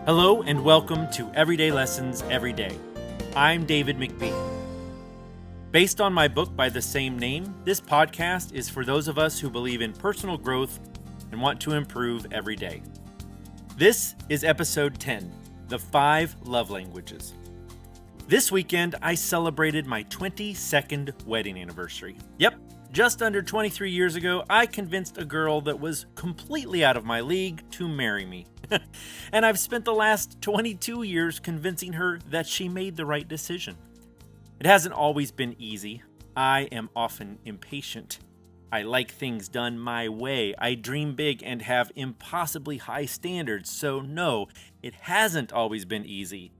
Hello and welcome to Everyday Lessons Every Day. I'm David McBee. Based on my book by the same name, this podcast is for those of us who believe in personal growth and want to improve every day. This is episode 10, The 5 Love Languages. This weekend, I celebrated my 22nd wedding anniversary. Yep, just under 23 years ago, I convinced a girl that was completely out of my league to marry me. And I've spent the last 22 years convincing her that she made the right decision. It hasn't always been easy. I am often impatient. I like things done my way. I dream big and have impossibly high standards. So no, it hasn't always been easy.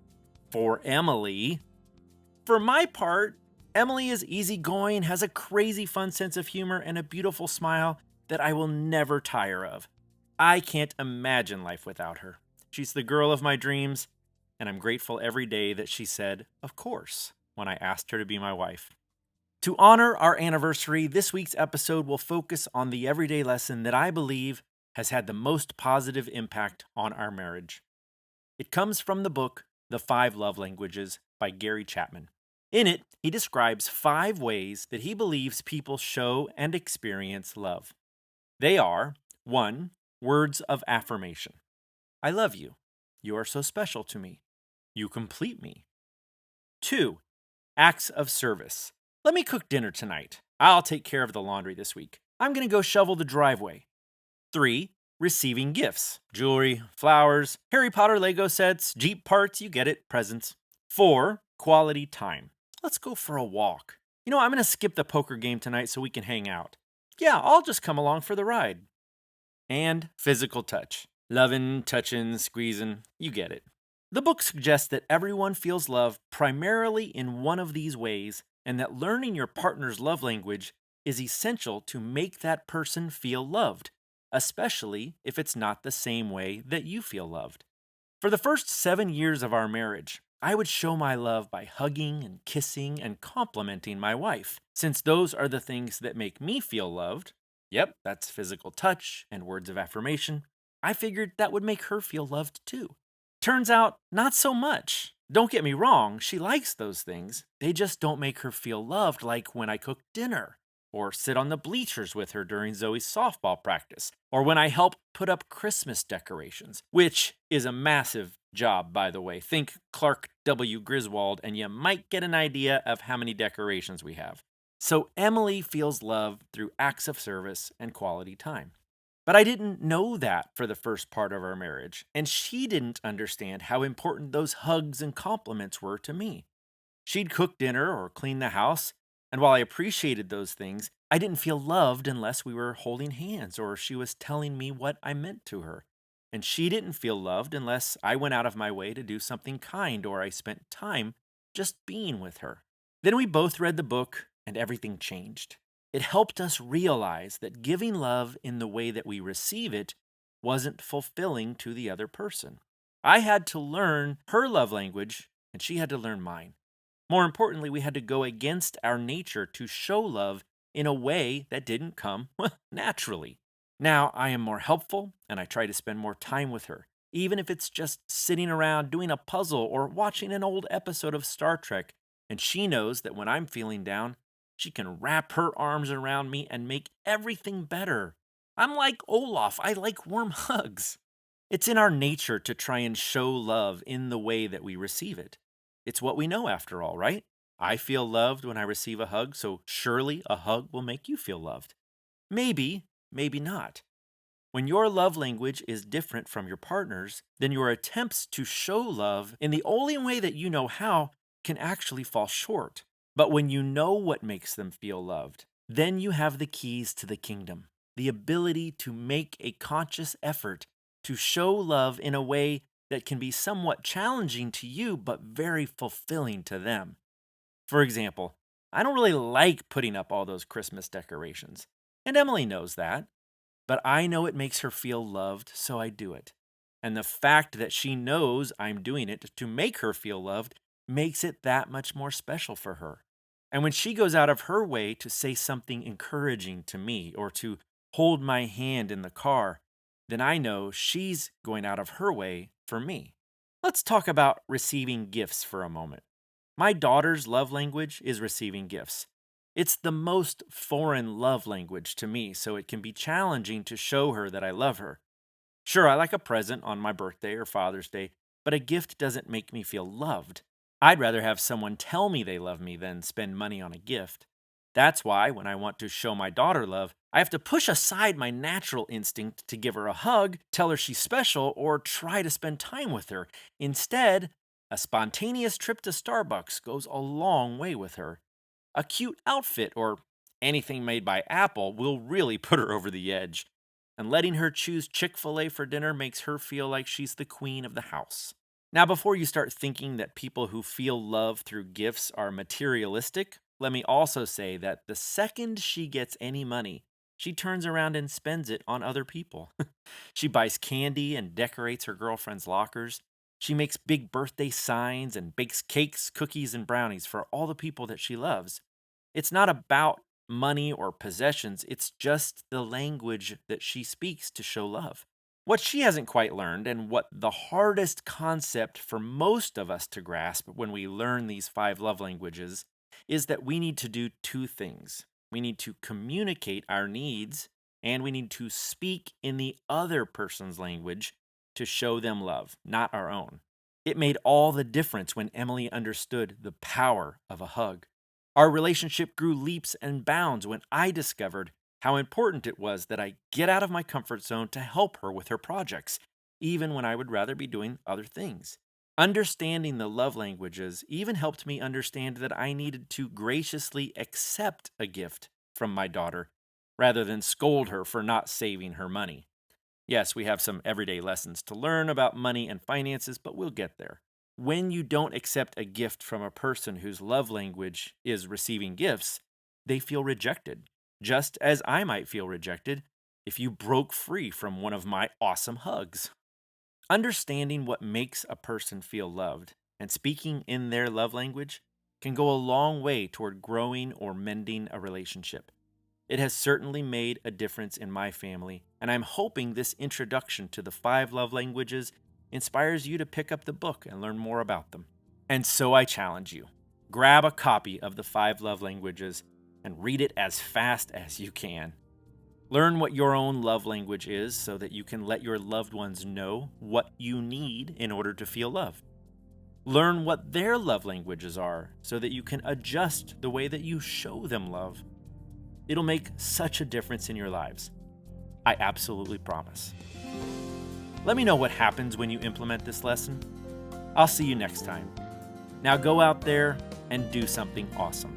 For Emily. For my part, Emily is easygoing, has a crazy fun sense of humor, and a beautiful smile that I will never tire of. I can't imagine life without her. She's the girl of my dreams, and I'm grateful every day that she said, of course, when I asked her to be my wife. To honor our anniversary, this week's episode will focus on the everyday lesson that I believe has had the most positive impact on our marriage. It comes from the book, The 5 Love Languages by Gary Chapman. In it, he describes 5 ways that he believes people show and experience love. They are 1. Words of affirmation. I love you. You are so special to me. You complete me. 2. Acts of service. Let me cook dinner tonight. I'll take care of the laundry this week. I'm going to go shovel the driveway. 3. Receiving gifts. Jewelry, flowers, Harry Potter Lego sets, Jeep parts, you get it, presents. 4. Quality time. Let's go for a walk. I'm going to skip the poker game tonight so we can hang out. Yeah, I'll just come along for the ride. And physical touch. Loving, touching, squeezing, you get it. The book suggests that everyone feels love primarily in one of these ways, and that learning your partner's love language is essential to make that person feel loved, especially if it's not the same way that you feel loved. For the first 7 years of our marriage, I would show my love by hugging and kissing and complimenting my wife, since those are the things that make me feel loved. Yep, that's physical touch and words of affirmation. I figured that would make her feel loved too. Turns out, not so much. Don't get me wrong, she likes those things. They just don't make her feel loved like when I cook dinner, or sit on the bleachers with her during Zoe's softball practice, or when I help put up Christmas decorations, which is a massive job, by the way. Think Clark W. Griswold, and you might get an idea of how many decorations we have. So Emily feels love through acts of service and quality time. But I didn't know that for the first part of our marriage, and she didn't understand how important those hugs and compliments were to me. She'd cook dinner or clean the house, and while I appreciated those things, I didn't feel loved unless we were holding hands or she was telling me what I meant to her. And she didn't feel loved unless I went out of my way to do something kind or I spent time just being with her. Then we both read the book, and everything changed. It helped us realize that giving love in the way that we receive it wasn't fulfilling to the other person. I had to learn her love language, and she had to learn mine. More importantly, we had to go against our nature to show love in a way that didn't come naturally. Now I am more helpful, and I try to spend more time with her, even if it's just sitting around doing a puzzle or watching an old episode of Star Trek, and she knows that when I'm feeling down, she can wrap her arms around me and make everything better. I'm like Olaf. I like warm hugs. It's in our nature to try and show love in the way that we receive it. It's what we know after all, right? I feel loved when I receive a hug, so surely a hug will make you feel loved. Maybe, maybe not. When your love language is different from your partner's, then your attempts to show love in the only way that you know how can actually fall short. But when you know what makes them feel loved, then you have the keys to the kingdom, the ability to make a conscious effort to show love in a way that can be somewhat challenging to you, but very fulfilling to them. For example, I don't really like putting up all those Christmas decorations, and Emily knows that, but I know it makes her feel loved, so I do it. And the fact that she knows I'm doing it to make her feel loved makes it that much more special for her. And when she goes out of her way to say something encouraging to me or to hold my hand in the car, then I know she's going out of her way for me. Let's talk about receiving gifts for a moment. My daughter's love language is receiving gifts. It's the most foreign love language to me, so it can be challenging to show her that I love her. Sure, I like a present on my birthday or Father's Day, but a gift doesn't make me feel loved. I'd rather have someone tell me they love me than spend money on a gift. That's why, when I want to show my daughter love, I have to push aside my natural instinct to give her a hug, tell her she's special, or try to spend time with her. Instead, a spontaneous trip to Starbucks goes a long way with her. A cute outfit or anything made by Apple will really put her over the edge. And letting her choose Chick-fil-A for dinner makes her feel like she's the queen of the house. Now, before you start thinking that people who feel love through gifts are materialistic, let me also say that the second she gets any money, she turns around and spends it on other people. She buys candy and decorates her girlfriend's lockers. She makes big birthday signs and bakes cakes, cookies, and brownies for all the people that she loves. It's not about money or possessions, it's just the language that she speaks to show love. What she hasn't quite learned, and what the hardest concept for most of us to grasp when we learn these five love languages, is that we need to do two things. We need to communicate our needs, and we need to speak in the other person's language to show them love, not our own. It made all the difference when Emily understood the power of a hug. Our relationship grew leaps and bounds when I discovered how important it was that I get out of my comfort zone to help her with her projects, even when I would rather be doing other things. Understanding the love languages even helped me understand that I needed to graciously accept a gift from my daughter rather than scold her for not saving her money. Yes, we have some everyday lessons to learn about money and finances, but we'll get there. When you don't accept a gift from a person whose love language is receiving gifts, they feel rejected, just as I might feel rejected if you broke free from one of my awesome hugs. Understanding what makes a person feel loved and speaking in their love language can go a long way toward growing or mending a relationship. It has certainly made a difference in my family, and I'm hoping this introduction to the five love languages inspires you to pick up the book and learn more about them. And so I challenge you, grab a copy of the five love languages and read it as fast as you can. Learn what your own love language is so that you can let your loved ones know what you need in order to feel loved. Learn what their love languages are so that you can adjust the way that you show them love. It'll make such a difference in your lives. I absolutely promise. Let me know what happens when you implement this lesson. I'll see you next time. Now go out there and do something awesome.